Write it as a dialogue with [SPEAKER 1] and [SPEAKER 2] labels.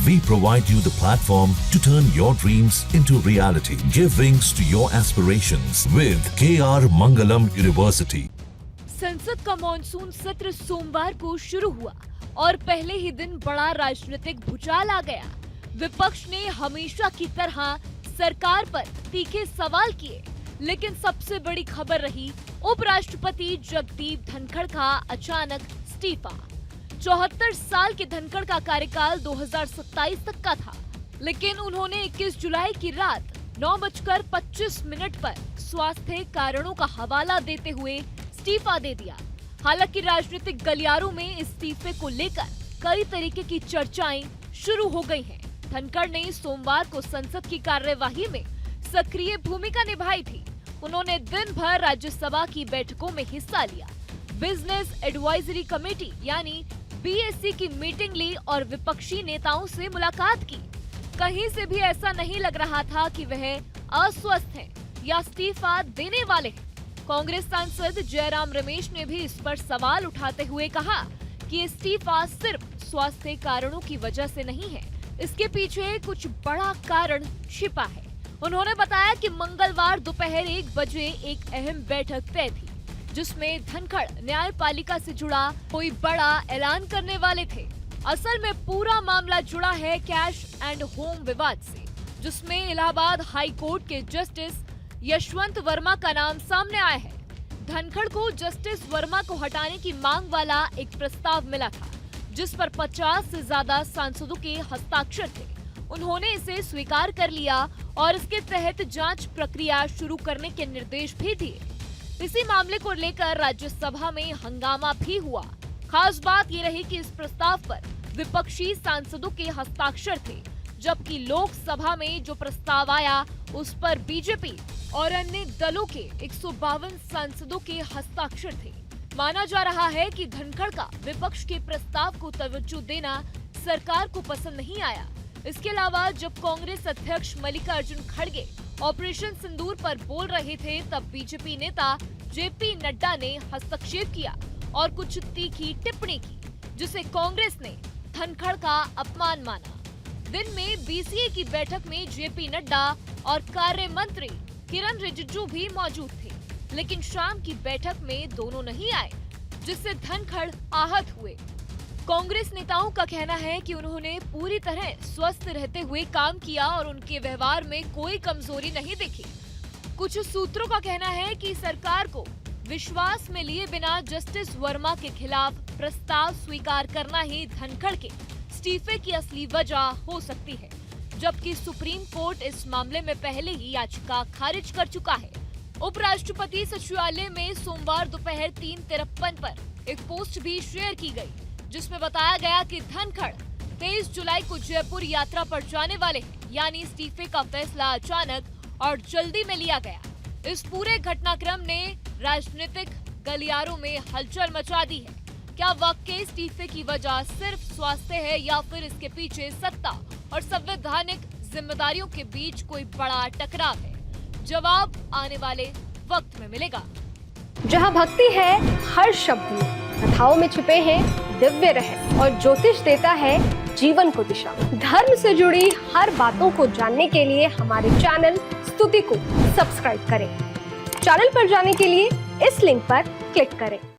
[SPEAKER 1] We provide you the platform to turn your dreams into reality. Give wings to your aspirations with KR Mangalam University.
[SPEAKER 2] संसद का monsoon सत्र सोमवार को शुरू हुआ और पहले ही दिन बड़ा राजनीतिक भूचाल आ गया। विपक्ष ने हमेशा की तरह सरकार पर तीखे सवाल किए, लेकिन सबसे बड़ी खबर रही उपराष्ट्रपति जगदीप धनखड़ का अचानक इस्तीफा। 74 साल के धनखड़ का कार्यकाल 2027 तक का था, लेकिन उन्होंने 21 जुलाई की रात 9:25 पर स्वास्थ्य कारणों का हवाला देते हुए इस्तीफा दे दिया। हालांकि राजनीतिक गलियारों में इस्तीफे को लेकर कई तरीके की चर्चाएं शुरू हो गई हैं। धनखड़ ने सोमवार को संसद की कार्यवाही में सक्रिय भूमिका निभाई थी। उन्होंने दिन भर राज्यसभा की बैठकों में हिस्सा लिया, बिजनेस एडवाइजरी कमेटी यानी बीएससी की मीटिंग ली और विपक्षी नेताओं से मुलाकात की। कहीं से भी ऐसा नहीं लग रहा था कि वह अस्वस्थ हैं या इस्तीफा देने वाले हैं। कांग्रेस सांसद जयराम रमेश ने भी इस पर सवाल उठाते हुए कहा कि इस्तीफा सिर्फ स्वास्थ्य कारणों की वजह से नहीं है, इसके पीछे कुछ बड़ा कारण छिपा है। उन्होंने बताया कि मंगलवार दोपहर 1 बजे एक अहम बैठक तय थी, जिसमें धनखड़ न्यायपालिका से जुड़ा कोई बड़ा ऐलान करने वाले थे। असल में पूरा मामला जुड़ा है कैश एंड होम विवाद से, जिसमें इलाहाबाद हाई कोर्ट के जस्टिस यशवंत वर्मा का नाम सामने आया है। धनखड़ को जस्टिस वर्मा को हटाने की मांग वाला एक प्रस्ताव मिला था, जिस पर 50 से ज्यादा सांसदों के हस्ताक्षर थे। उन्होंने इसे स्वीकार कर लिया और इसके तहत जांच प्रक्रिया शुरू करने के निर्देश भी दिए। इसी मामले को लेकर राज्यसभा में हंगामा भी हुआ। खास बात ये रही कि इस प्रस्ताव पर विपक्षी सांसदों के हस्ताक्षर थे, जबकि लोकसभा में जो प्रस्ताव आया उस पर बीजेपी और अन्य दलों के 152 सांसदों के हस्ताक्षर थे। माना जा रहा है कि धनखड़ का विपक्ष के प्रस्ताव को तवज्जो देना सरकार को पसंद नहीं आया। इसके अलावा जब कांग्रेस अध्यक्ष मल्लिकार्जुन खड़गे ऑपरेशन सिंदूर पर बोल रहे थे, तब बीजेपी नेता जेपी नड्डा ने हस्तक्षेप किया और कुछ तीखी टिप्पणी की, जिसे कांग्रेस ने धनखड़ का अपमान माना। दिन में बीसीए की बैठक में जेपी नड्डा और कार्य मंत्री किरण रिजिजू भी मौजूद थे, लेकिन शाम की बैठक में दोनों नहीं आए, जिससे धनखड़ आहत हुए। कांग्रेस नेताओं का कहना है कि उन्होंने पूरी तरह स्वस्थ रहते हुए काम किया और उनके व्यवहार में कोई कमजोरी नहीं दिखी। कुछ सूत्रों का कहना है कि सरकार को विश्वास में लिए बिना जस्टिस वर्मा के खिलाफ प्रस्ताव स्वीकार करना ही धनखड़ के इस्तीफे की असली वजह हो सकती है, जबकि सुप्रीम कोर्ट इस मामले में पहले ही याचिका खारिज कर चुका है। उपराष्ट्रपति सचिवालय में सोमवार दोपहर 3:53 पर एक पोस्ट भी शेयर की गई, जिसमें बताया गया कि धनखड़ 23 जुलाई को जयपुर यात्रा पर जाने वाले हैं, यानी इस्तीफे का फैसला अचानक और जल्दी में लिया गया। इस पूरे घटनाक्रम ने राजनीतिक गलियारों में हलचल मचा दी है। क्या वाकई इस्तीफे की वजह सिर्फ स्वास्थ्य है या फिर इसके पीछे सत्ता और संवैधानिक जिम्मेदारियों के बीच कोई बड़ा टकराव है? जवाब आने वाले वक्त में मिलेगा।
[SPEAKER 3] जहाँ भक्ति है हर शब्द में, कथाओं में छुपे हैं दिव्य रहस्य और ज्योतिष देता है जीवन को दिशा। धर्म से जुड़ी हर बातों को जानने के लिए हमारे चैनल स्तुति को सब्सक्राइब करें। चैनल पर जाने के लिए इस लिंक पर क्लिक करें।